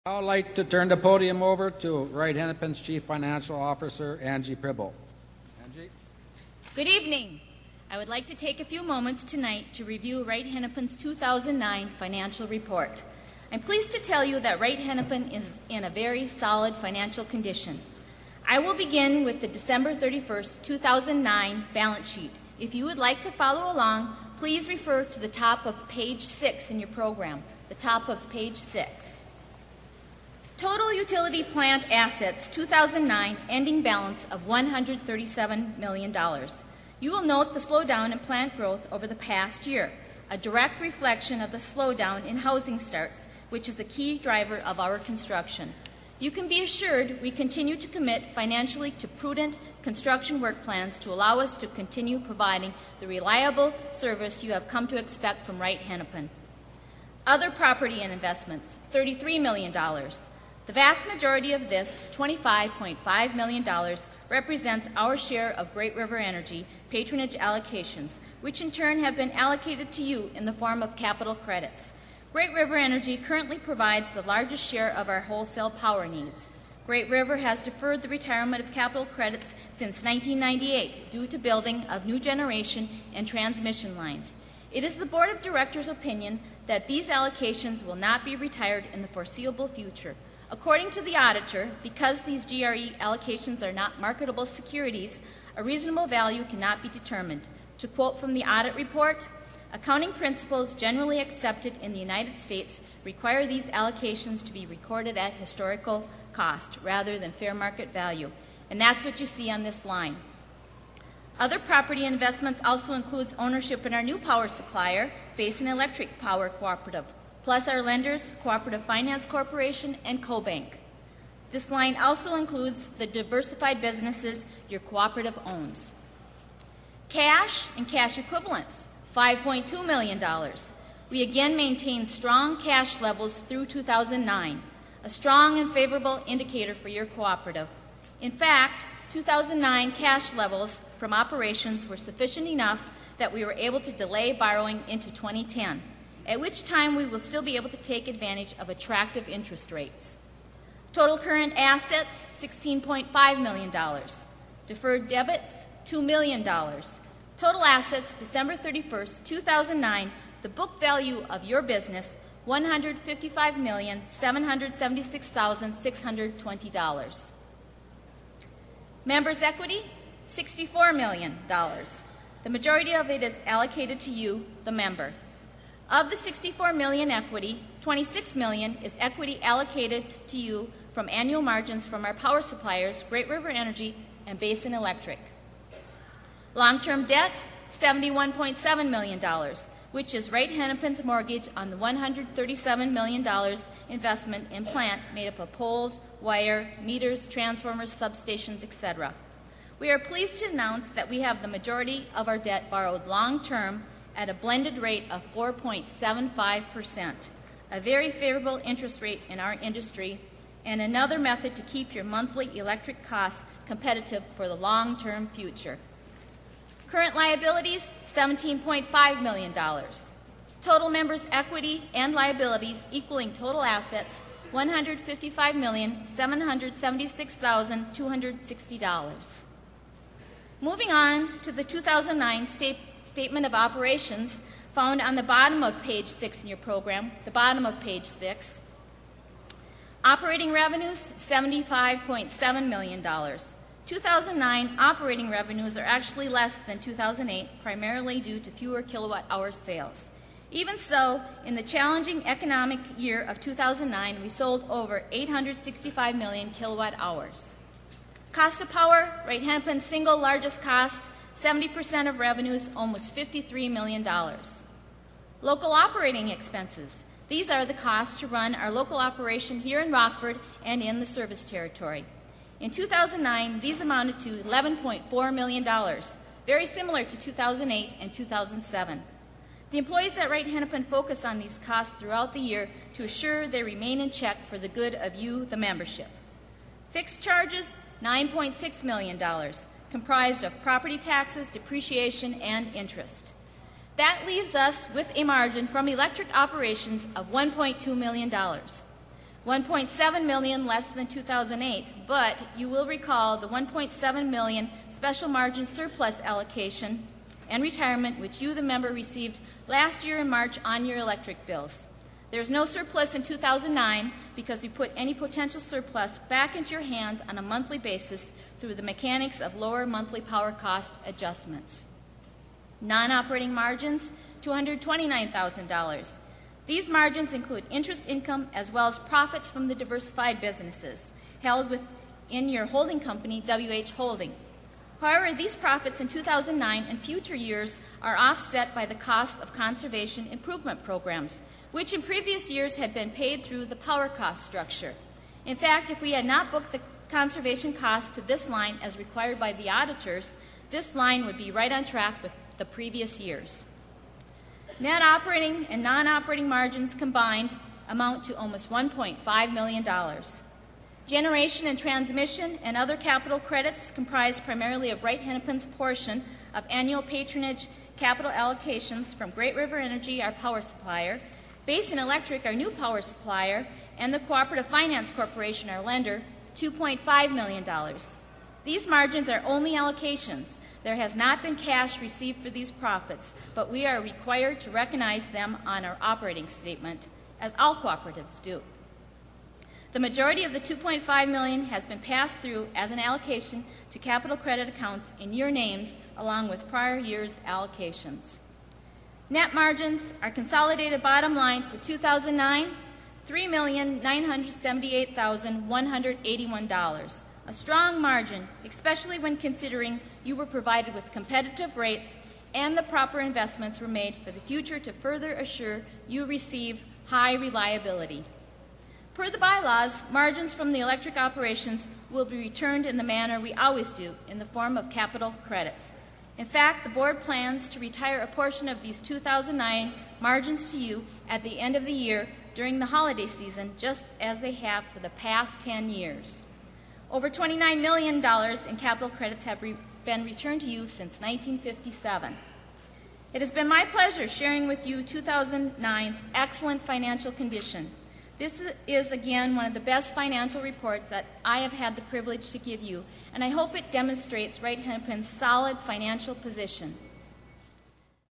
I would like to turn the podium over to Wright-Hennepin's Chief Financial Officer, Angie Pribyl. Angie? Good evening. I would like to take a few moments tonight to review Wright-Hennepin's 2009 financial report. I'm pleased to tell you that Wright-Hennepin is in a very solid financial condition. I will begin with the December 31st, 2009 balance sheet. If you would like to follow along, please refer to the top of page 6 in your program, the top of page 6. Total utility plant assets 2009 ending balance of $137 million. You will note the slowdown in plant growth over the past year, a direct reflection of the slowdown in housing starts, which is a key driver of our construction. You can be assured we continue to commit financially to prudent construction work plans to allow us to continue providing the reliable service you have come to expect from Wright-Hennepin. Other property and investments, $33 million. The vast majority of this, $25.5 million, represents our share of Great River Energy patronage allocations, which in turn have been allocated to you in the form of capital credits. Great River Energy currently provides the largest share of our wholesale power needs. Great River has deferred the retirement of capital credits since 1998 due to building of new generation and transmission lines. It is the Board of Directors' opinion that these allocations will not be retired in the foreseeable future. According to the auditor, because these GRE allocations are not marketable securities, a reasonable value cannot be determined. To quote from the audit report, accounting principles generally accepted in the United States require these allocations to be recorded at historical cost rather than fair market value. And that's what you see on this line. Other property investments also includes ownership in our new power supplier, Basin Electric Power Cooperative, plus our lenders, Cooperative Finance Corporation and CoBank. This line also includes the diversified businesses your cooperative owns. Cash and cash equivalents, $5.2 million. We again maintain strong cash levels through 2009, a strong and favorable indicator for your cooperative. In fact, 2009 cash levels from operations were sufficient enough that we were able to delay borrowing into 2010, at which time we will still be able to take advantage of attractive interest rates. Total current assets, $16.5 million. Deferred debits, $2 million. Total assets, December 31st, 2009, the book value of your business, $155,776,620. Members' equity, $64 million. The majority of it is allocated to you, the member. Of the $64 million equity, $26 million is equity allocated to you from annual margins from our power suppliers, Great River Energy and Basin Electric. Long-term debt, $71.7 million, which is Wright-Hennepin's mortgage on the $137 million investment in plant made up of poles, wire, meters, transformers, substations, etc. We are pleased to announce that we have the majority of our debt borrowed long-term at a blended rate of 4.75%, a very favorable interest rate in our industry, and another method to keep your monthly electric costs competitive for the long-term future. Current liabilities, $17.5 million. Total members' equity and liabilities equaling total assets, $155,776,260. Moving on to the 2009 Statement of Operations found on the bottom of page 6 in your program, the bottom of page 6. Operating revenues, $75.7 million. 2009 operating revenues are actually less than 2008, primarily due to fewer kilowatt-hour sales. Even so, in the challenging economic year of 2009, we sold over 865 million kilowatt-hours. Cost of power, Wright-Hennepin's single largest cost, 70% of revenues, almost $53 million. Local operating expenses. These are the costs to run our local operation here in Rockford and in the service territory. In 2009, these amounted to $11.4 million, very similar to 2008 and 2007. The employees at Wright-Hennepin focus on these costs throughout the year to assure they remain in check for the good of you, the membership. Fixed charges, $9.6 million, comprised of property taxes, depreciation, and interest. That leaves us with a margin from electric operations of $1.2 million. $1.7 million less than 2008, but you will recall the $1.7 million special margin surplus allocation and retirement which you, the member, received last year in March on your electric bills. There's no surplus in 2009 because we put any potential surplus back into your hands on a monthly basis through the mechanics of lower monthly power cost adjustments. Non-operating margins, $229,000. These margins include interest income as well as profits from the diversified businesses held within your holding company, WH Holding. However, these profits in 2009 and future years are offset by the cost of conservation improvement programs, which in previous years had been paid through the power cost structure. In fact, if we had not booked the conservation costs to this line as required by the auditors, this line would be right on track with the previous years. Net operating and non-operating margins combined amount to almost $1.5 million. Generation and transmission and other capital credits comprise primarily of Wright-Hennepin's portion of annual patronage capital allocations from Great River Energy, our power supplier, Basin Electric, our new power supplier, and the Cooperative Finance Corporation, our lender, $2.5 million. These margins are only allocations. There has not been cash received for these profits, but we are required to recognize them on our operating statement, as all cooperatives do. The majority of the $2.5 million has been passed through as an allocation to capital credit accounts in your names, along with prior year's allocations. Net margins, our consolidated bottom line for 2009, $3,978,181. A strong margin, especially when considering you were provided with competitive rates and the proper investments were made for the future to further assure you receive high reliability. Per the bylaws, margins from the electric operations will be returned in the manner we always do, in the form of capital credits. In fact, the board plans to retire a portion of these 2009 margins to you at the end of the year during the holiday season, just as they have for the past 10 years. Over $29 million in capital credits have been returned to you since 1957. It has been my pleasure sharing with you 2009's excellent financial condition. This is, again, one of the best financial reports that I have had the privilege to give you, and I hope it demonstrates Wright-Hennepin's solid financial position.